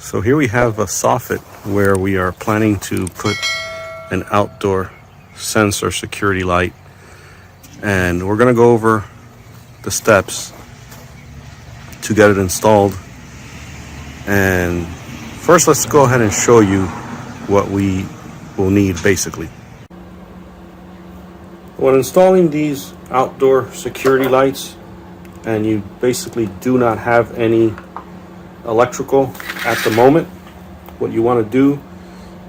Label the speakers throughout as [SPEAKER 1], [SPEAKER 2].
[SPEAKER 1] So here we have a soffit where we are planning to put an outdoor sensor security light, and we're going to go over the steps to get it installed. And first, let's go ahead and show you what we will need basically. When installing these outdoor security lights and you basically do not have any electrical at the moment, what you want to do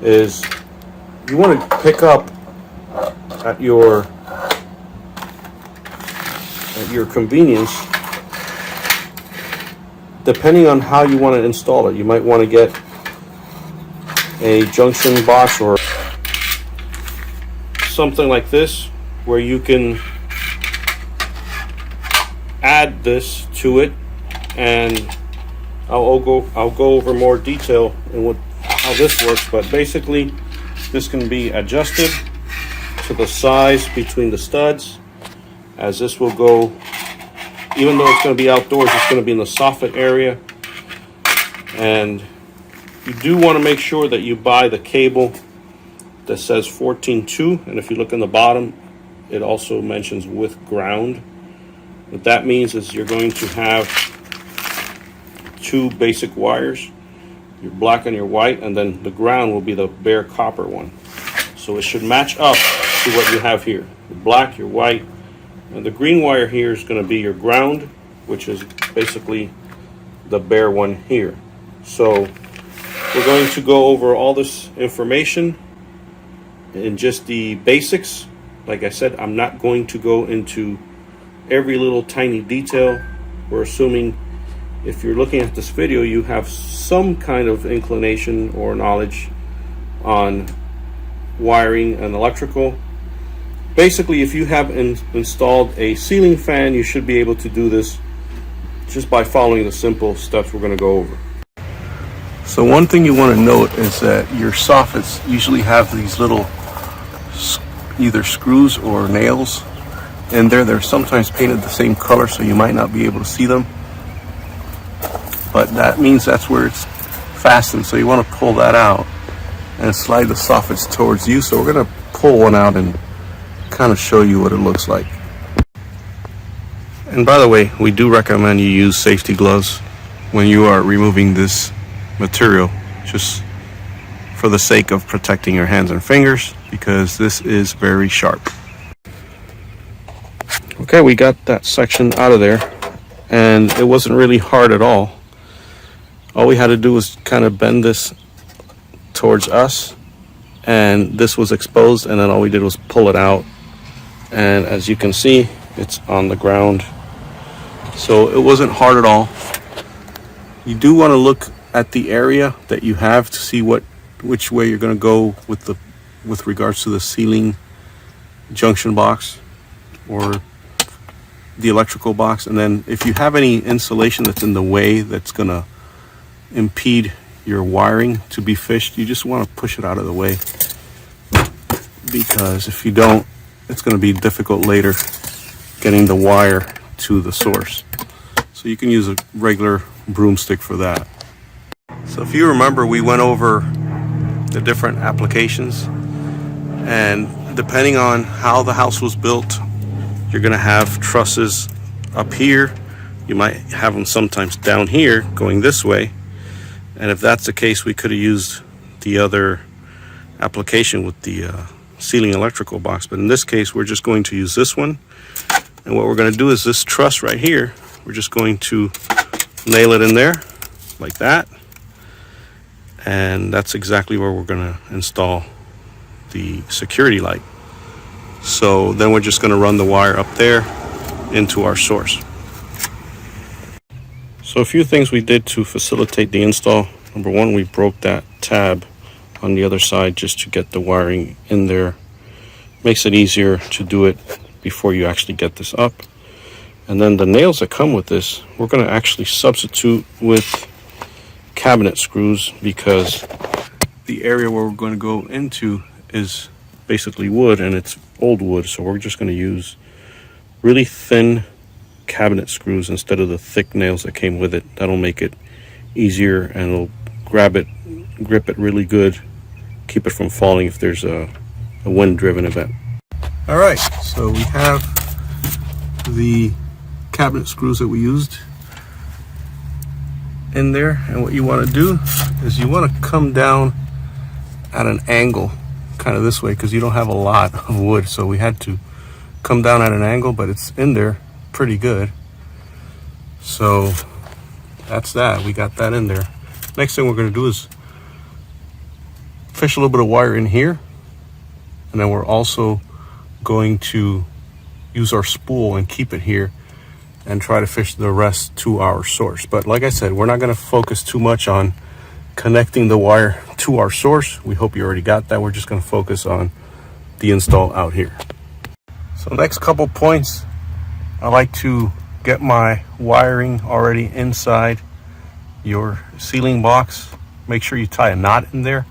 [SPEAKER 1] is you want to pick up at your convenience, depending on how you want to install it. You might want to get a junction box or something like this where you can add this to it, and I'll go over more detail in how this works. But basically, this can be adjusted to the size between the studs, as this will go, even though it's going to be outdoors, it's going to be in the soffit area. And you do want to make sure that you buy the cable that says 14.2, and if you look in the bottom, it also mentions with ground. What that means is you're going to have two basic wires, your black and your white, and then the ground will be the bare copper one. So it should match up to what you have here. Your black, your white, and the green wire here is going to be your ground, which is basically the bare one here. So we're going to go over all this information in just the basics. Like I said, I'm not going to go into every little tiny detail. We're assuming if you're looking at this video, you have some kind of inclination or knowledge on wiring and electrical. Basically, if you have installed a ceiling fan, you should be able to do this just by following the simple steps we're going to go over. So one thing you want to note is that your soffits usually have these little either screws or nails in there. They're sometimes painted the same color, so you might not be able to see them, but that means that's where it's fastened. So you want to pull that out and slide the soffits towards you. So we're going to pull one out and kind of show you what it looks like. And by the way, we do recommend you use safety gloves when you are removing this material, just for the sake of protecting your hands and fingers, because this is very sharp. Okay, we got that section out of there, and it wasn't really hard at all. All we had to do was kind of bend this towards us, and this was exposed, and then all we did was pull it out, and as you can see, it's on the ground. So it wasn't hard at all. You do want to look at the area that you have to see which way you're going to go with regards to the ceiling junction box or the electrical box. And then if you have any insulation that's in the way that's going to impede your wiring to be fished, you just want to push it out of the way, because if you don't, it's going to be difficult later getting the wire to the source. So you can use a regular broomstick for that. So if you remember, we went over the different applications, and depending on how the house was built, you're going to have trusses up here. You might have them sometimes down here going this way, and if that's the case, we could have used the other application with the ceiling electrical box, but in this case we're just going to use this one. And what we're going to do is this truss right here, we're just going to nail it in there like that, and that's exactly where we're going to install the security light. So then we're just going to run the wire up there into our source. So a few things we did to facilitate the install. Number one, we broke that tab on the other side just to get the wiring in there. Makes it easier to do it before you actually get this up. And then the nails that come with this, we're going to actually substitute with cabinet screws, because the area where we're going to go into is basically wood, and it's old wood, so we're just going to use really thin cabinet screws instead of the thick nails that came with it. That'll make it easier, and it'll grab it, grip it really good, keep it from falling if there's a wind-driven event. All right, so we have the cabinet screws that we used in there, and what you want to do is you want to come down at an angle, kind of this way, because you don't have a lot of wood, so we had to come down at an angle, but it's in there pretty good. So that's that. We got that in there. Next thing we're going to do is fish a little bit of wire in here, and then we're also going to use our spool and keep it here and try to fish the rest to our source. But like I said, we're not going to focus too much on connecting the wire to our source. We hope you already got that. We're just going to focus on the install out here. So next couple points, I like to get my wiring already inside your sealing box. Make sure you tie a knot in there,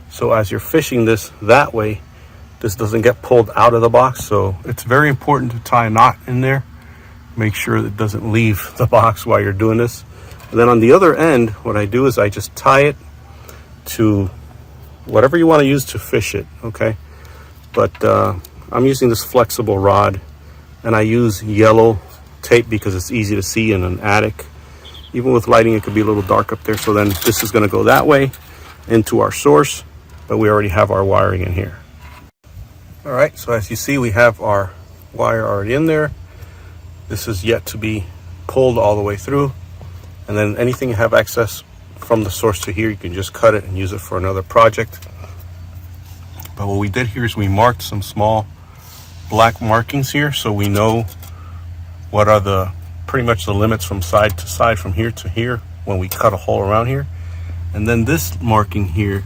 [SPEAKER 1] so as you're fishing this that way, this doesn't get pulled out of the box. So it's very important to tie a knot in there. Make sure that it doesn't leave the box while you're doing this. And then on the other end, what I do is I just tie it to whatever you want to use to fish it, okay? But I'm using this flexible rod, and I use yellow tape because it's easy to see in an attic. Even with lighting, it could be a little dark up there. So then this is going to go that way into our source, but we already have our wiring in here. All right, so as you see, we have our wire already in there. This is yet to be pulled all the way through. And then anything you have access from the source to here, you can just cut it and use it for another project. But what we did here is we marked some small black markings here, so we know what are the pretty much the limits from side to side, from here to here, when we cut a hole around here. And then this marking here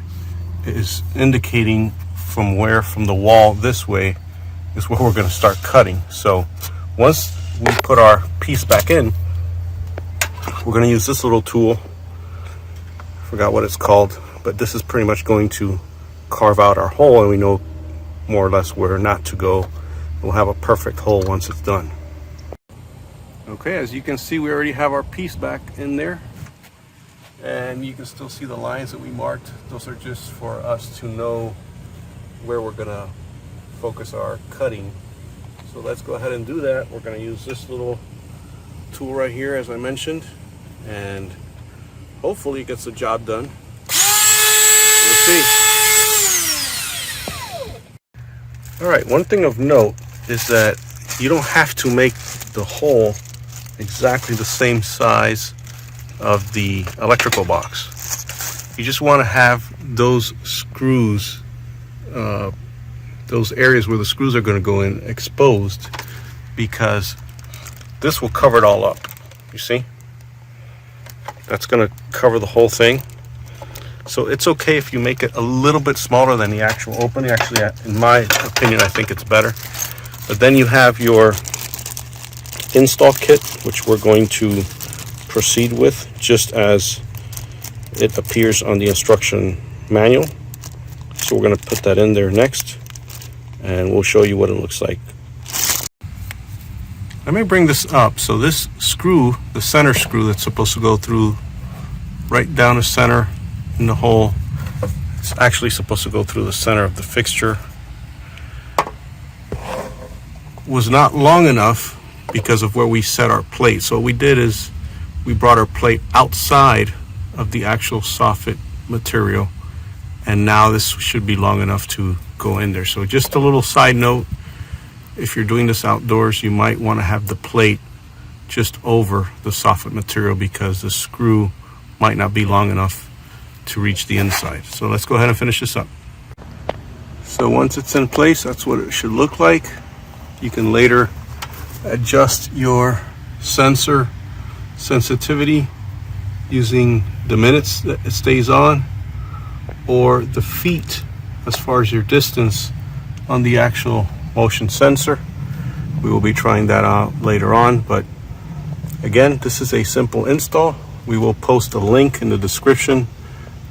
[SPEAKER 1] is indicating from the wall this way is where we're going to start cutting. So once we put our piece back in, we're going to use this little tool. Forgot what it's called, but this is pretty much going to carve out our hole, and we know more or less where not to go. We'll have a perfect hole once it's done. Okay, as you can see, we already have our piece back in there, and you can still see the lines that we marked. Those are just for us to know where we're gonna focus our cutting. So let's go ahead and do that. We're gonna use this little tool right here, as I mentioned, and hopefully it gets the job done. We'll see. All right, one thing of note is that you don't have to make the hole exactly the same size of the electrical box. You just want to have those screws, those areas where the screws are going to go in, exposed, because this will cover it all up. You see? That's going to cover the whole thing. So it's okay if you make it a little bit smaller than the actual opening. Actually, in my opinion, I think it's better. But then you have your install kit, which we're going to proceed with just as it appears on the instruction manual. So we're going to put that in there next, and we'll show you what it looks like. Let me bring this up. So this screw, the center screw that's supposed to go through right down the center in the hole, it's actually supposed to go through the center of the fixture, was not long enough because of where we set our plate. So what we did is we brought our plate outside of the actual soffit material, and now this should be long enough to go in there. So just a little side note, if you're doing this outdoors, you might want to have the plate just over the soffit material because the screw might not be long enough to reach the inside. So let's go ahead and finish this up. So once it's in place, that's what it should look like. You can later adjust your sensor sensitivity using the minutes that it stays on, or the feet as far as your distance on the actual motion sensor. We will be trying that out later on, but again, this is a simple install. We will post a link in the description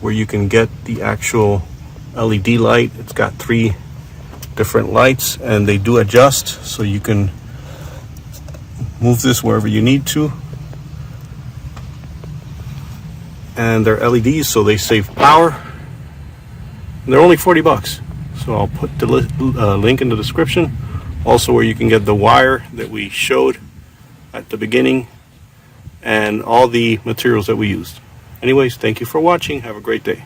[SPEAKER 1] where you can get the actual LED light. It's got 3 different lights, and they do adjust, so you can move this wherever you need to. and they're LEDs, so they save power. And they're only 40 bucks. So I'll put the link in the description, also where you can get the wire that we showed at the beginning and all the materials that we used. Anyways, thank you for watching. Have a great day.